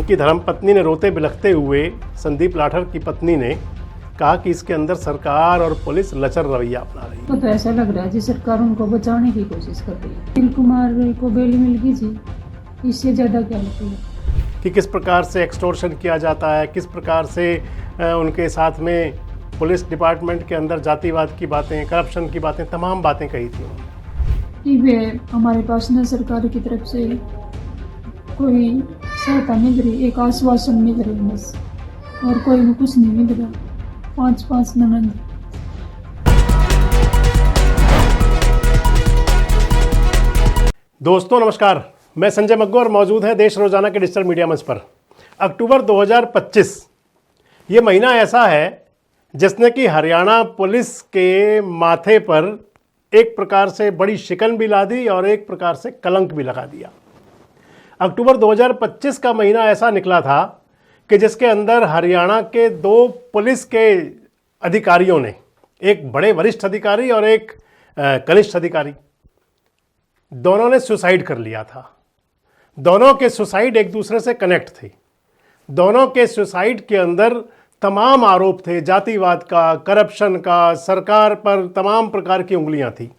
उनकी धर्मपत्नी ने रोते बिलखते हुए संदीप लाठर की पत्नी ने कहा कि इसके अंदर सरकार और पुलिस लचर रवैया अपना रही है। तो ऐसा लग रहा है जी सरकार उनको बचाने की कोशिश कर रही है। अनिल कुमार को बेल मिल गई जी, इससे ज़्यादा क्या लगता है कि किस प्रकार से एक्सटॉर्शन किया जाता है, किस प्रकार से उनके साथ में पुलिस डिपार्टमेंट के अंदर जातिवाद की बातें, करप्शन की बातें, तमाम बातें कही थी उन्होंने। कि वे हमारे पास न सरकार की तरफ से कोई सहायता मिल रही, एक आश्वासन मिल रही बस, और कोई कुछ नहीं मिल रहा। 5-5 ननद। दोस्तों नमस्कार, मैं संजय मग्गू और मौजूद है देश रोजाना के डिजिटल मीडिया मंच पर। अक्टूबर 2025 ये महीना ऐसा है जिसने कि हरियाणा पुलिस के माथे पर एक प्रकार से बड़ी शिकन भी ला दी और एक प्रकार से कलंक भी लगा दिया। अक्टूबर 2025 का महीना ऐसा निकला था कि जिसके अंदर हरियाणा के 2 पुलिस के अधिकारियों ने, एक बड़े वरिष्ठ अधिकारी और एक कनिष्ठ अधिकारी, दोनों ने सुसाइड कर लिया था। दोनों के सुसाइड एक दूसरे से कनेक्ट थे। दोनों के सुसाइड के अंदर तमाम आरोप थे, जातिवाद का, करप्शन का, सरकार पर तमाम प्रकार की उंगलियां थी।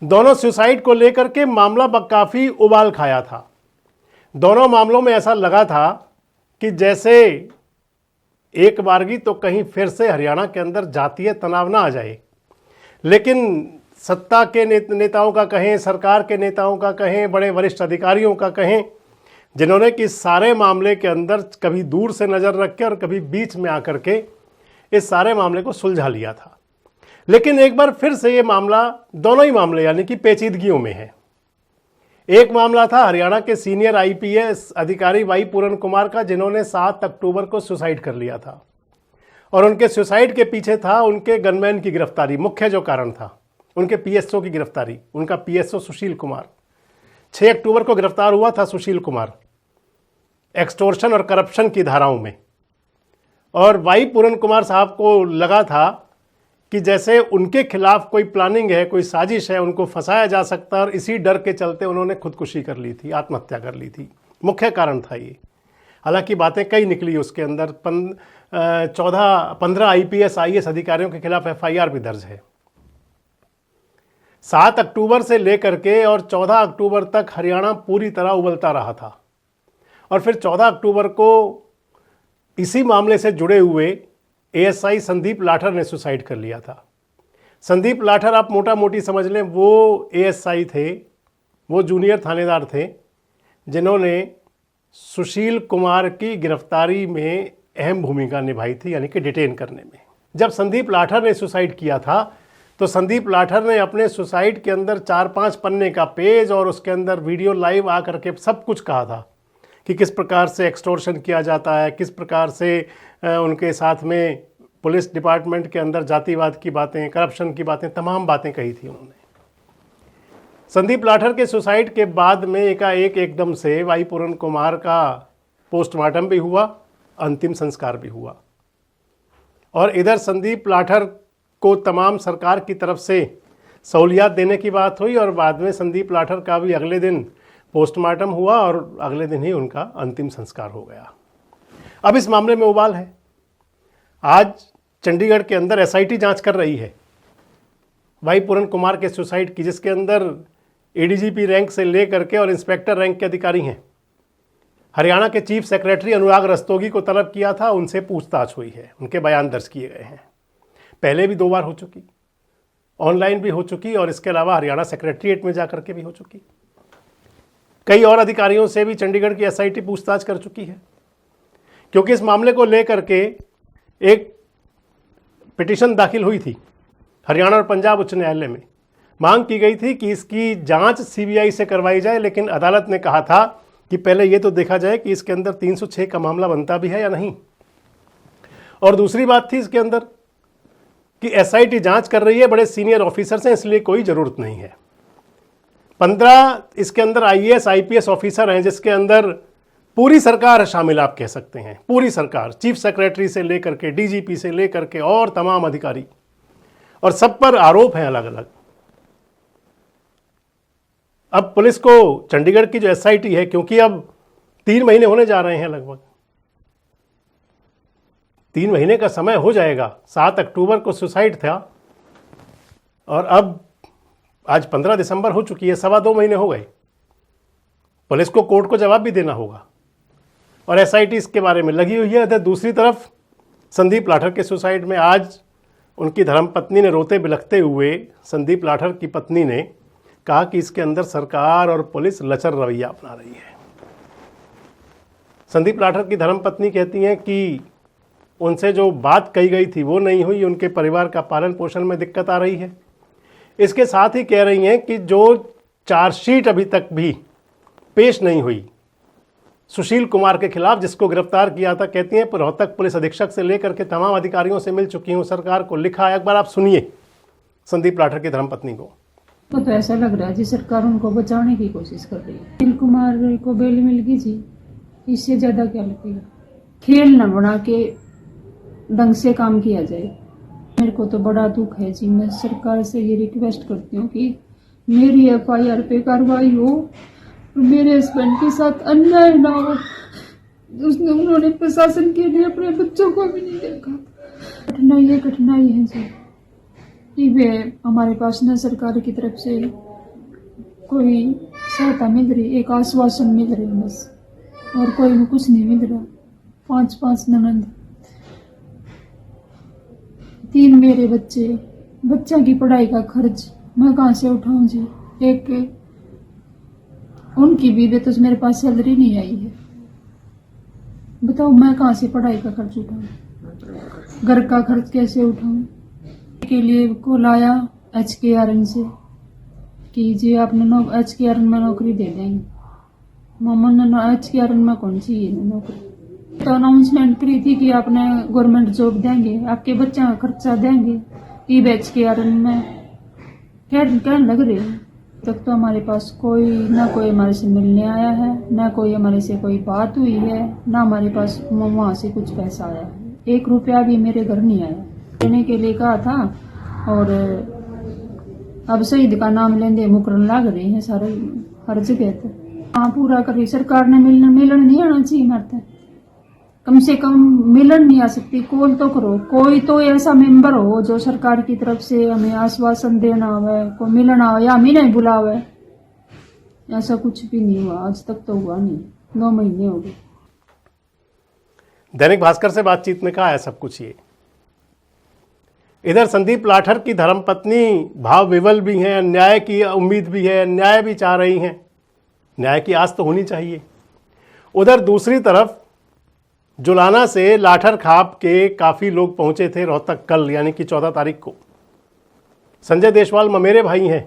दोनों सुसाइड को लेकर के मामला काफ़ी उबाल खाया था। दोनों मामलों में ऐसा लगा था कि जैसे एक बारगी तो कहीं फिर से हरियाणा के अंदर जातीय तनाव ना आ जाए। लेकिन सत्ता के नेताओं का कहें, सरकार के नेताओं का कहें, बड़े वरिष्ठ अधिकारियों का कहें, जिन्होंने कि सारे मामले के अंदर कभी दूर से नज़र रख के और कभी बीच में आकर के इस सारे मामले को सुलझा लिया था। लेकिन एक बार फिर से ये मामला, दोनों ही मामले यानी कि पेचीदगियों में है। एक मामला था हरियाणा के सीनियर आईपीएस अधिकारी वाई पूरन कुमार का, जिन्होंने 7 अक्टूबर को सुसाइड कर लिया था। और उनके सुसाइड के पीछे था उनके गनमैन की गिरफ्तारी। मुख्य जो कारण था उनके पीएसओ की गिरफ्तारी। उनका पीएसओ सुशील कुमार 6 अक्टूबर को गिरफ्तार हुआ था। सुशील कुमार एक्सटॉर्शन और करप्शन की धाराओं में। और वाई पूरन कुमार साहब को लगा था कि जैसे उनके खिलाफ कोई प्लानिंग है, कोई साजिश है, उनको फंसाया जा सकता है, और इसी डर के चलते उन्होंने खुदकुशी कर ली थी, आत्महत्या कर ली थी। मुख्य कारण था ये। हालांकि बातें कई निकली उसके अंदर। 15 आईपीएस आईएएस अधिकारियों के खिलाफ एफआईआर भी दर्ज है। 7 अक्टूबर से लेकर के और 14 अक्टूबर तक हरियाणा पूरी तरह उबलता रहा था। और फिर 14 अक्टूबर को इसी मामले से जुड़े हुए एएसआई संदीप लाठर ने सुसाइड कर लिया था। संदीप लाठर, आप मोटा मोटी समझ लें, वो एएसआई थे, वो जूनियर थानेदार थे, जिन्होंने सुशील कुमार की गिरफ्तारी में अहम भूमिका निभाई थी, यानी कि डिटेन करने में। जब संदीप लाठर ने सुसाइड किया था तो संदीप लाठर ने अपने सुसाइड के अंदर 4-5 पन्ने का पेज और उसके अंदर वीडियो लाइव आकर के सब कुछ कहा था कि किस प्रकार से एक्सटॉर्शन किया जाता है, किस प्रकार से उनके साथ में पुलिस डिपार्टमेंट के अंदर जातिवाद की बातें, करप्शन की बातें, तमाम बातें कही थी उन्होंने। संदीप लाठर के सुसाइड के बाद में एकदम से वाई पूरन कुमार का पोस्टमार्टम भी हुआ, अंतिम संस्कार भी हुआ। और इधर संदीप लाठर को तमाम सरकार की तरफ से सहूलियात देने की बात हुई, और बाद में संदीप लाठर का भी अगले दिन पोस्टमार्टम हुआ और अगले दिन ही उनका अंतिम संस्कार हो गया। अब इस मामले में उबाल है। आज चंडीगढ़ के अंदर एसआईटी जांच कर रही है वाई पूरन कुमार के सुसाइड की, जिसके अंदर एडीजीपी रैंक से लेकर के और इंस्पेक्टर रैंक के अधिकारी हैं। हरियाणा के चीफ सेक्रेटरी अनुराग रस्तोगी को तलब किया था, उनसे पूछताछ हुई है, उनके बयान दर्ज किए गए हैं। पहले भी 2 बार हो चुकी, ऑनलाइन भी हो चुकी, और इसके अलावा हरियाणा सेक्रेटरीट में जाकर के भी हो चुकी। कई और अधिकारियों से भी चंडीगढ़ की एसआईटी पूछताछ कर चुकी है, क्योंकि इस मामले को लेकर के एक पिटीशन दाखिल हुई थी हरियाणा और पंजाब उच्च न्यायालय में। मांग की गई थी कि इसकी जांच सीबीआई से करवाई जाए, लेकिन अदालत ने कहा था कि पहले ये तो देखा जाए कि इसके अंदर 306 का मामला बनता भी है या नहीं। और दूसरी बात थी इसके अंदर कि एसआईटी जांच कर रही है, बड़े सीनियर ऑफिसर्स हैं, इसलिए कोई ज़रूरत नहीं है। 15 इसके अंदर आईएएस आईपीएस ऑफिसर हैं, जिसके अंदर पूरी सरकार शामिल, आप कह सकते हैं पूरी सरकार, चीफ सेक्रेटरी से लेकर के डीजीपी से लेकर के और तमाम अधिकारी, और सब पर आरोप हैं अलग अलग। अब पुलिस को, चंडीगढ़ की जो एसआईटी है, क्योंकि अब 3 महीने होने जा रहे हैं, लगभग 3 महीने का समय हो जाएगा। 7 अक्टूबर को सुसाइड था और अब आज 15 दिसंबर हो चुकी है, 2.25 महीने हो गए। पुलिस को, कोर्ट को जवाब भी देना होगा और एसआईटी इसके बारे में लगी हुई है। इधर दूसरी तरफ संदीप लाठर के सुसाइड में आज उनकी धर्मपत्नी ने रोते बिलखते हुए, संदीप लाठर की पत्नी ने कहा कि इसके अंदर सरकार और पुलिस लचर रवैया अपना रही है। संदीप लाठर की धर्मपत्नी कहती हैं कि उनसे जो बात कही गई थी वो नहीं हुई, उनके परिवार का पालन पोषण में दिक्कत आ रही है। इसके साथ ही कह रही हैं कि जो चार्जशीट अभी तक भी पेश नहीं हुई सुशील कुमार के खिलाफ, जिसको गिरफ्तार किया था, कहती हैं रोहतक पुलिस अधीक्षक से लेकर के तमाम अधिकारियों से मिल चुकी हूँ, सरकार को लिखा है। एक बार आप सुनिए संदीप लाठर की धर्मपत्नी को। तो ऐसा लग रहा है जी सरकार उनको बचाने की कोशिश कर रही है। सुशील कुमार को बेल मिल गई जी, इससे ज्यादा क्या लगेगा। खेल न बना के ढंग से काम किया जाए। मेरे को तो बड़ा दुख है जी। मैं सरकार से ये रिक्वेस्ट करती हूँ कि मेरी एफआईआर पे कार्रवाई हो, मेरे हस्बैंड के साथ अन्याय ना हो। उन्होंने प्रशासन के लिए अपने बच्चों को भी नहीं देखा। कठिनाई है जी कि वे हमारे पास न सरकार की तरफ से कोई सहायता मिल रही, एक आश्वासन मिल रही बस, और कोई भी कुछ नहीं मिल रहा। 5 ननद, 3 मेरे बच्चों की पढ़ाई का खर्च मैं कहाँ से उठाऊं जी। एक उनकी भी तो मेरे पास सैलरी नहीं आई है। बताओ मैं कहाँ से पढ़ाई का खर्च उठाऊं, घर का खर्च कैसे उठाऊं। के लिए कॉल आया HKRN से कि जी आपने HKRN में नौकरी दे देंगे। मामा ने HKRN में कौन सी नौकरी, तो अनाउंसमेंट करी थी कि आपने गवर्नमेंट जॉब देंगे, आपके बच्चों का खर्चा देंगे। ई HKRN में कहने लग रहे हैं। तक तो हमारे पास कोई हमारे से मिलने आया है, ना कोई हमारे से कोई बात हुई है, ना हमारे पास वहाँ से कुछ पैसा आया है। 1 रुपया भी मेरे घर नहीं आया। देने के लिए कहा था और अब शहीद का नाम लेंदे मुकरन लाग रहे हैं सारे हर जगह तक। हाँ पूरा करी सरकार ने मिलन नहीं आना चाहिए। हमारे कम से कम मिलन नहीं आ सकती, कॉल तो करो। कोई तो ऐसा मेंबर हो जो सरकार की तरफ से हमें आश्वासन देना हो, कोई मिलन हो या हमें नहीं बुलावे। ऐसा कुछ भी नहीं हुआ, आज तक तो हुआ नहीं। 9 महीने हो गए। दैनिक भास्कर से बातचीत में कहा है सब कुछ ये। इधर संदीप लाठर की धर्मपत्नी भाव विवल भी हैं, न्याय की उम्मीद भी है, न्याय भी चाह रही हैं, न्याय की आस तो होनी चाहिए। उधर दूसरी तरफ जुलाना से लाठर खाप के काफ़ी लोग पहुंचे थे रोहतक कल, यानी कि 14 तारीख को। संजय देशवाल ममेरे भाई हैं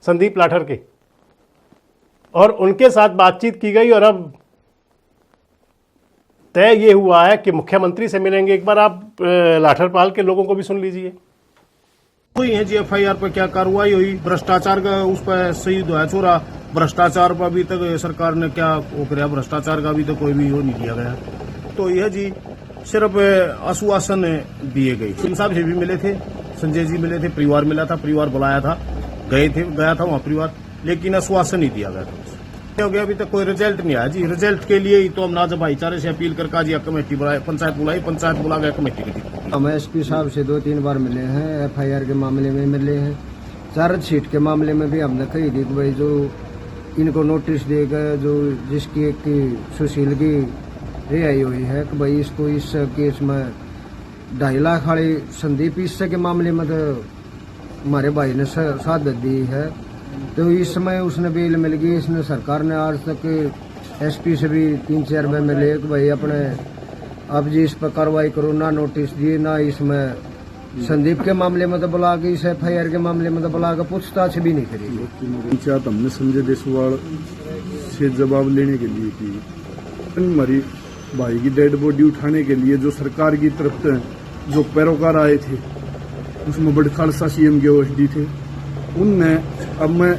संदीप लाठर के, और उनके साथ बातचीत की गई और अब तय ये हुआ है कि मुख्यमंत्री से मिलेंगे। एक बार आप लाठरपाल के लोगों को भी सुन लीजिए। हुई है जी एफआईआर पर क्या कार्रवाई हुई, भ्रष्टाचार का उस पर शहीद हुआ छोरा, भ्रष्टाचार पर अभी तक सरकार ने क्या वो कराया, भ्रष्टाचार का भी तो कोई भी वो नहीं किया गया। तो यह जी सिर्फ आश्वासन दिए गए। सिंह साहब से भी मिले थे, संजय जी मिले थे, परिवार मिला था, परिवार बुलाया था, गया था वहाँ परिवार, लेकिन आश्वासन ही दिया गया था। हो गया अभी तक कोई रिजल्ट नहीं आया जी। रिजल्ट के लिए ही तो हम नाज भाईचारे से अपील करके जी कमेटी बुलाए, पंचायत बुला गया कमेटी की। हम SP साहब से 2-3 बार मिले हैं, FIR के मामले में मिले हैं, चार्जशीट के मामले में भी हमने कही थी कि भाई जो इनको नोटिस देगा, जो जिसकी एक सुशील की रिहाई हुई है कि भाई इसको इस केस में 2.5 लाख वाली संदीप हिस्से के मामले में तो हमारे भाई ने शहादत दी है, तो इस समय उसने बेल मिल गई। इसने सरकार ने आज तक SP से भी 3-4 बार मिले कि भाई अपने अब जी इस पर कार्रवाई करो, ना नोटिस दिए, ना इसमें संदीप के मामले में तो बुला के, इस FIR के मामले में तो बुला के पूछताछ भी नहीं करी। पंचायत हमने संजय देशवाल से जवाब लेने के लिए की, हमारी भाई की डेड बॉडी उठाने के लिए जो सरकार की तरफ से जो पैरोकार आए थे, उसमें बड़े खालसा CM के OSD थे, उनने, अब मैं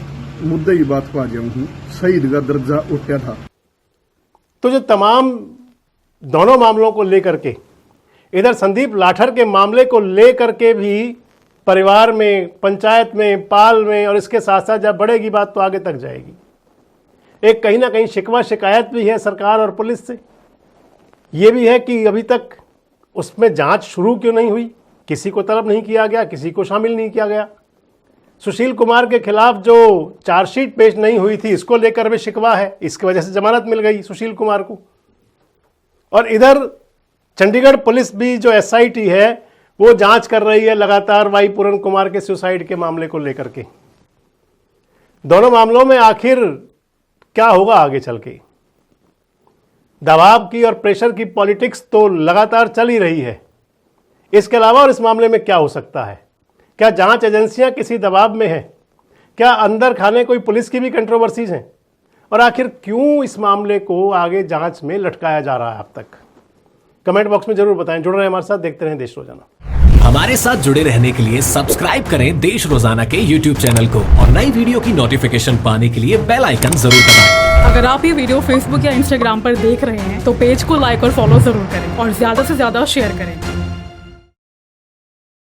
मुद्दे की बात पा गया हूँ, शहीद का दर्जा उठा था। तो जो तमाम दोनों मामलों को लेकर के, इधर संदीप लाठर के मामले को लेकर के भी परिवार में, पंचायत में, पाल में, और इसके साथ साथ जब बढ़ेगी बात तो आगे तक जाएगी। एक कहीं ना कहीं शिकवा शिकायत भी है सरकार और पुलिस से। ये भी है कि अभी तक उसमें जांच शुरू क्यों नहीं हुई, किसी को तलब नहीं किया गया, किसी को शामिल नहीं किया गया। सुशील कुमार के खिलाफ जो चार्जशीट पेश नहीं हुई थी, इसको लेकर भी शिकवा है, इसकी वजह से जमानत मिल गई सुशील कुमार को। और इधर चंडीगढ़ पुलिस भी जो एसआईटी है वो जांच कर रही है लगातार वाई पूरन कुमार के सुसाइड के मामले को लेकर के। दोनों मामलों में आखिर क्या होगा आगे चल के? दबाव की और प्रेशर की पॉलिटिक्स तो लगातार चल ही रही है। इसके अलावा और इस मामले में क्या हो सकता है? क्या जांच एजेंसियां किसी दबाव में हैं? क्या अंदर खाने कोई पुलिस की भी कंट्रोवर्सीज हैं? और आखिर क्यों इस मामले को आगे जांच में लटकाया जा रहा है अब तक? कमेंट बॉक्स में जरूर बताएं। जुड़ रहे हैं हमारे साथ, देखते रहें देश रोजाना। हमारे साथ जुड़े रहने के लिए सब्सक्राइब करें देश रोजाना के YouTube चैनल को और नई वीडियो की नोटिफिकेशन पाने के लिए बेल आइकन जरूर दबाएं। अगर आप ये वीडियो Facebook या Instagram पर देख रहे हैं तो पेज को लाइक और फॉलो जरूर करें और ज्यादा से ज्यादा शेयर करें।